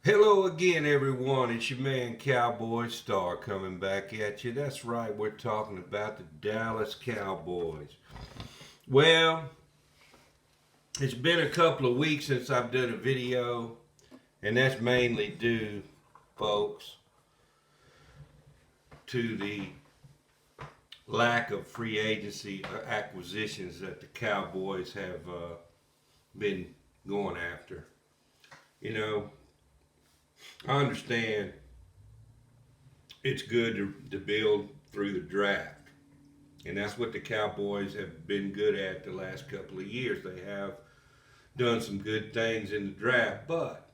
Hello again, everyone. It's your man Cowboy Star coming back at you. That's right, we're talking about the Dallas Cowboys. Well, it's been a couple of weeks since I've done a video, and that's mainly due, folks, to the lack of free agency acquisitions that the Cowboys have been going after. You know, I understand it's good to build through the draft. And that's what the Cowboys have been good at the last couple of years. They have done some good things in the draft. But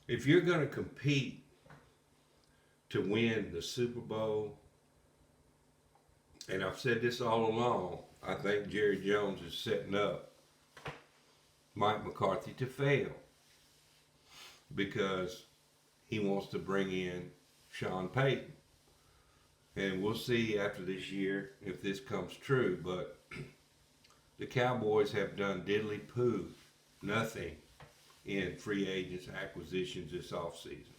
if you're going to compete to win the Super Bowl, and I've said this all along, I think Jerry Jones is setting up Mike McCarthy to fail because he wants to bring in Sean Payton. And we'll see after this year if this comes true. But the Cowboys have done diddly poo, nothing in free agents acquisitions this offseason.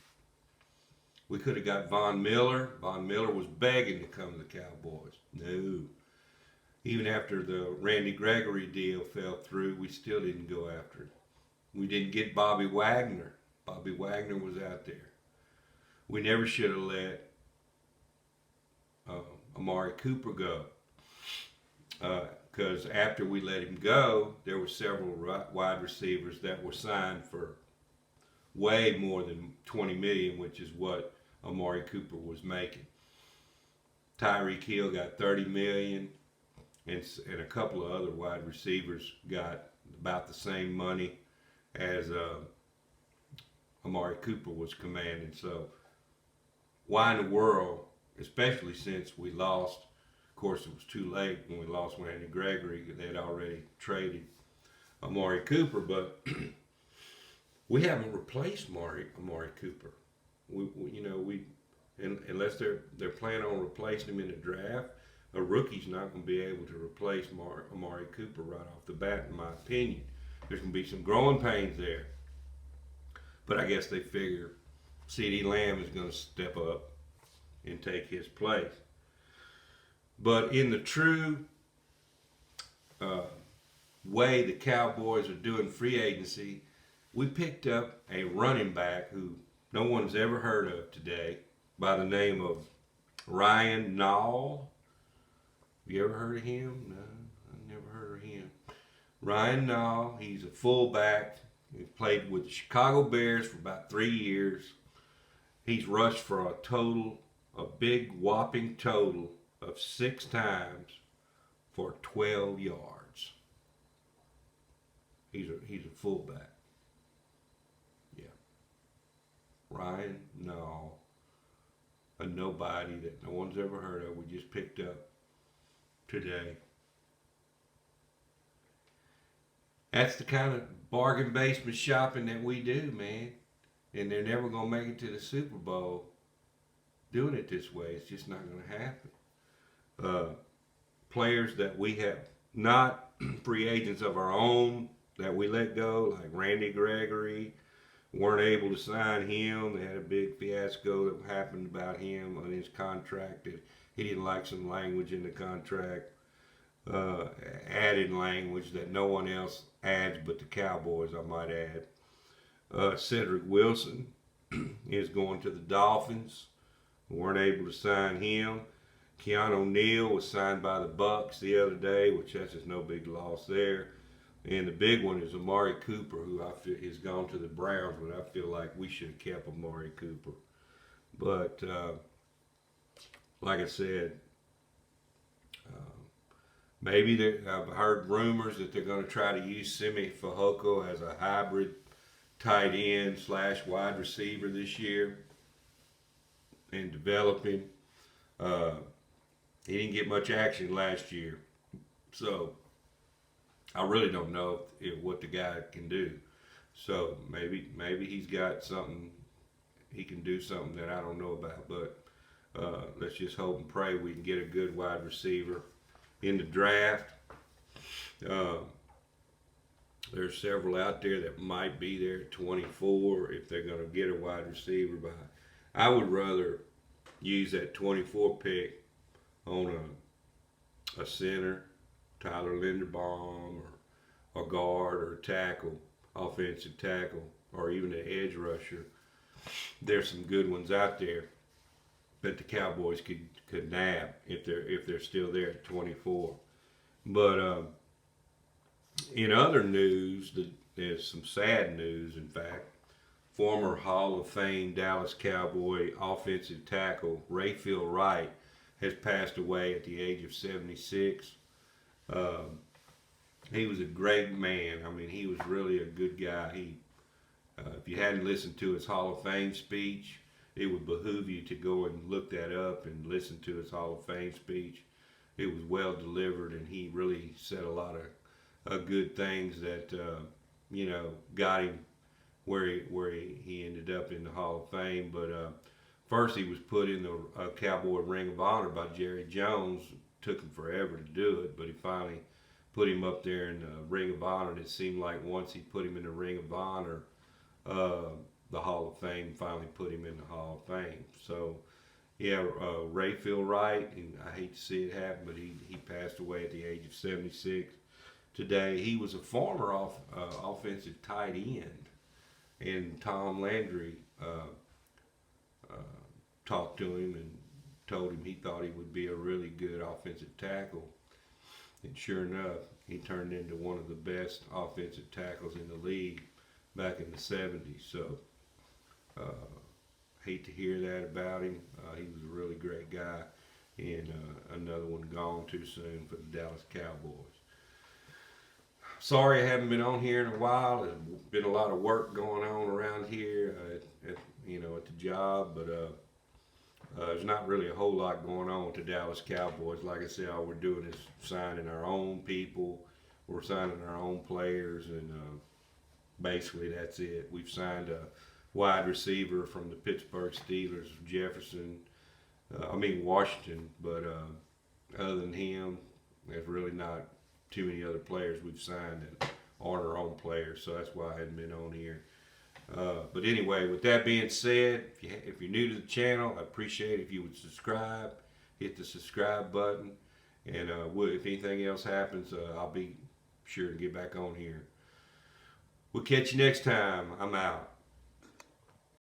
We could have got Von Miller. Von Miller was begging to come to the Cowboys. No. Even after the Randy Gregory deal fell through, we still didn't go after it. We didn't get Bobby Wagner. Bobby Wagner was out there. We never should have let Amari Cooper go. Because after we let him go, there were several wide receivers that were signed for way more than 20 million, which is what Amari Cooper was making. Tyreek Hill got 30 million, and a couple of other wide receivers got about the same money as Amari Cooper was commanding. So why in the world, especially since we lost, of course it was too late when we lost Randy Gregory, they had already traded Amari Cooper, but we haven't replaced Amari Cooper. Unless they're planning on replacing him in the draft, a rookie's not going to be able to replace Amari Cooper right off the bat, in my opinion. There's going to be some growing pains there, but I guess they figure CeeDee Lamb is going to step up and take his place. But in the true uh, way the Cowboys are doing free agency, we picked up a running back who no one's ever heard of today by the name of Ryan Nall. Have you ever heard of him? No, I never heard of him. Ryan Nall, he's a fullback. He played with the Chicago Bears for about 3 years. He's rushed for a big whopping total of 6 times for 12 yards. He's a fullback. Yeah. Ryan Nall, a nobody that no one's ever heard of. We just picked up today. That's the kind of bargain basement shopping that we do, man. And they're never going to make it to the Super Bowl doing it this way. It's just not going to happen. Players that we have not free agents of our own that we let go, like Randy Gregory, weren't able to sign him. They had a big fiasco that happened about him on his contract. That he didn't like some language in the contract, added language that no one else adds but the Cowboys, I might add. Cedric Wilson is going to the Dolphins. We weren't able to sign him. Keanu Neal was signed by the Bucks the other day, which that's just no big loss there. And the big one is Amari Cooper, who I feel has gone to the Browns, but I feel like we should have kept Amari Cooper. But like I said, maybe I've heard rumors that they're going to try to use Simi Fehoko as a hybrid tight end / wide receiver this year and develop him. He didn't get much action last year, so I really don't know what the guy can do. So maybe he's got something. He can do something that I don't know about. But let's just hope and pray we can get a good wide receiver in the draft. There's several out there that might be there at 24 if they're going to get a wide receiver. But I would rather use that 24 pick on a center, Tyler Linderbaum, or a guard or a tackle, offensive tackle, or even an edge rusher. There's some good ones out there that the Cowboys could nab if they're still there at 24. But in other news, there's some sad news. In fact, former Hall of Fame Dallas Cowboy offensive tackle Rayfield Wright has passed away at the age of 76. He was a great man. I mean, he was really a good guy. If you hadn't listened to his Hall of Fame speech, it would behoove you to go and look that up and listen to his Hall of Fame speech. It was well delivered, and he really said a lot of good things that got him where he ended up in the Hall of Fame. But first, he was put in the Cowboy Ring of Honor by Jerry Jones. Took him forever to do it, but he finally put him up there in the Ring of Honor. And it seemed like once he put him in the Ring of Honor, the Hall of Fame finally put him in the Hall of Fame. So, yeah, Rayfield Wright, and I hate to see it happen, but he passed away at the age of 76 today. He was a former offensive tight end, and Tom Landry talked to him and told him he thought he would be a really good offensive tackle. And sure enough, he turned into one of the best offensive tackles in the league back in the 70s. So, hate to hear that about him. He was a really great guy, and another one gone too soon for the Dallas Cowboys. Sorry I haven't been on here in a while. There's been a lot of work going on around here at the job, but there's not really a whole lot going on with the Dallas Cowboys. Like I said, all we're doing is signing our own people. We're signing our own players, and basically that's it. We've signed a wide receiver from the Pittsburgh Steelers, Washington, but other than him, there's really not too many other players we've signed that aren't our own players, so that's why I hadn't been on here. But anyway, with that being said, if you're new to the channel, I appreciate it if you would subscribe, hit the subscribe button, and if anything else happens, I'll be sure to get back on here. We'll catch you next time. I'm out.